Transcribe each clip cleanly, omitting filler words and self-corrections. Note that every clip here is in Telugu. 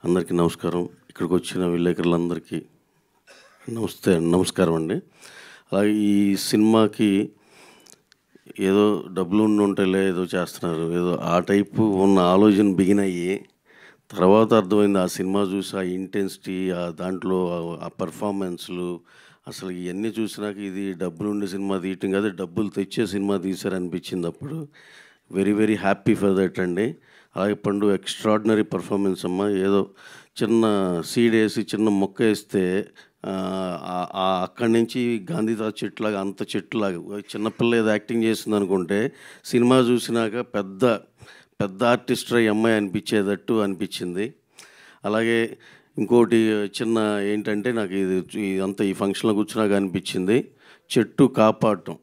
అందరికీ నమస్కారం. ఇక్కడికి వచ్చిన విలేకరులందరికీ నమస్కారం అండి. అలాగే ఈ సినిమాకి ఏదో డబ్బులు ఉంటేలే ఏదో చేస్తున్నారు, ఏదో ఆ టైపు ఉన్న ఆలోచన బిగిన్ అయ్యి తర్వాత అర్థమైంది. ఆ సినిమా చూసి ఆ ఇంటెన్సిటీ, ఆ దాంట్లో ఆ పర్ఫార్మెన్స్లు, అసలు ఇవన్నీ చూసినాక ఇది డబ్బులుండే సినిమా తీయటం కాదు, డబ్బులు తెచ్చే సినిమా తీశారనిపించింది. అప్పుడు very very happy for that అండి. అలాగే పండు ఎక్స్ట్రాడినరీ పర్ఫార్మెన్స్ అమ్మ. ఏదో చిన్న సీడ్ వేసి చిన్న మొక్క వేస్తే అక్కడి నుంచి గాంధీతాత చెట్టులాగా అంత చెట్టులాగా చిన్నపిల్ల ఏదో యాక్టింగ్ చేస్తుంది అనుకుంటే సినిమా చూసినాక పెద్ద పెద్ద ఆర్టిస్ట్ అమ్మాయి అనిపించేటట్టు అనిపించింది. అలాగే ఇంకోటి చిన్న ఏంటంటే నాకు ఇదంతా ఈ ఫంక్షన్లో కూర్చున్నాక అనిపించింది, చెట్టు కాపాడటం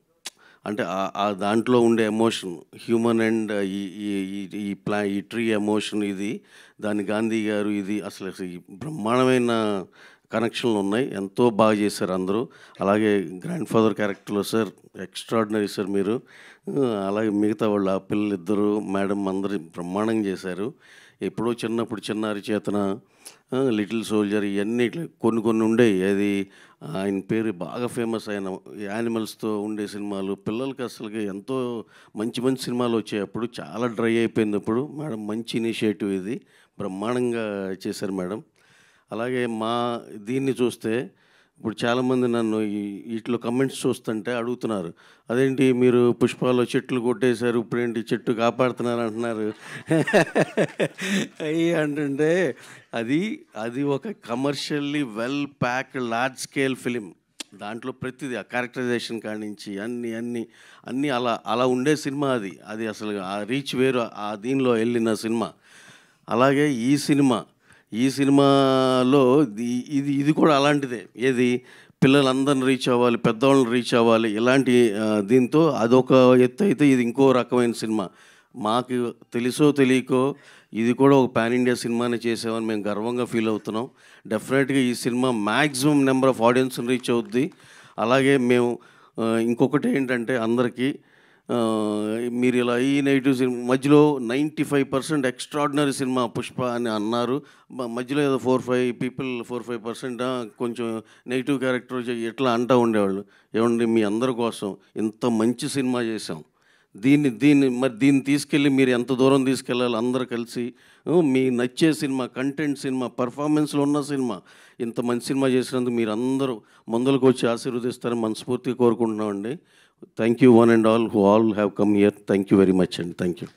అంటే ఆ దాంట్లో ఉండే ఎమోషన్, హ్యూమన్ అండ్ ఈ ట్రీ ఎమోషన్, ఇది దాని గాంధీ గారు, ఇది అసలు ఈ బ్రహ్మాండమైన కనెక్షన్లు ఉన్నాయి. ఎంతో బాగా చేశారు అందరూ. అలాగే గ్రాండ్ ఫాదర్ క్యారెక్టర్లో సార్ ఎక్స్ట్రాడినరీ సార్ మీరు. అలాగే మిగతా వాళ్ళు ఆ పిల్లలిద్దరూ మేడం అందరూ బ్రహ్మాండంగా చేశారు. ఎప్పుడో చిన్నప్పుడు చిన్నారి చేతన, లిటిల్ సోల్జర్, ఇవన్నీ కొన్ని కొన్ని ఉండేవి. అది ఆయన పేరు బాగా ఫేమస్ అయిన యానిమల్స్తో ఉండే సినిమాలు పిల్లలకి అసలుకి ఎంతో మంచి మంచి సినిమాలు వచ్చాయి. అప్పుడు చాలా డ్రై అయిపోయింది. అప్పుడు మేడం మంచి ఇనిషియేటివ్, ఇది బ్రహ్మాండంగా చేశారు మేడం. అలాగే దీన్ని చూస్తే ఇప్పుడు చాలామంది నన్ను వీటిలో కమెంట్స్ చూస్తుంటే అడుగుతున్నారు, అదేంటి మీరు పుష్పాలో చెట్లు కొట్టేశారు, ఇప్పుడేంటి చెట్టు కాపాడుతున్నారు అంటున్నారు. అయ్యి అంటుంటే అది ఒక commercially well packed large scale film. దాంట్లో ప్రతిదీ ఆ క్యారెక్టరైజేషన్ కాడి నుంచి అన్నీ అలా ఉండే సినిమా. అది అసలు ఆ రీచ్ వేరు, ఆ దీనిలో వెళ్ళిన సినిమా. అలాగే ఈ సినిమాలో ఇది కూడా అలాంటిదే. ఏది పిల్లలందరిని రీచ్ అవ్వాలి, పెద్దవాళ్ళని రీచ్ అవ్వాలి, ఇలాంటి దీంతో అదొక ఎత్తు అయితే ఇది ఇంకో రకమైన సినిమా. మాకు తెలుసో తెలియకో ఇది కూడా ఒక పాన్ ఇండియా సినిమానే చేసామని మేము గర్వంగా ఫీల్ అవుతున్నాం. డెఫినెట్గా ఈ సినిమా మ్యాక్సిమం నెంబర్ ఆఫ్ ఆడియన్స్ని రీచ్ అవుద్ది. అలాగే మేము ఇంకొకటి ఏంటంటే అందరికీ మీరు ఇలా ఈ నెగిటివ్ సినిమా మధ్యలో 95% ఎక్స్ట్రాడినరీ సినిమా పుష్ప అని అన్నారు. మధ్యలో ఏదో 4-5% కొంచెం నెగిటివ్ క్యారెక్టర్ ఎట్లా అంటూ ఉండేవాళ్ళు. ఏమండి మీ అందరి కోసం ఇంత మంచి సినిమా చేసాం, దీన్ని తీసుకెళ్ళి మీరు ఎంత దూరం తీసుకెళ్ళాలి, అందరూ కలిసి మీ నచ్చే సినిమా, కంటెంట్ సినిమా, పర్ఫార్మెన్స్లో ఉన్న సినిమా, ఇంత మంచి సినిమా చేసినందుకు మీరు అందరూ ముందరకు వచ్చి ఆశీర్వదిస్తారని మనస్ఫూర్తిగా కోరుకుంటున్నామండి. Thank you one and all who all have come here. Thank you very much and thank you.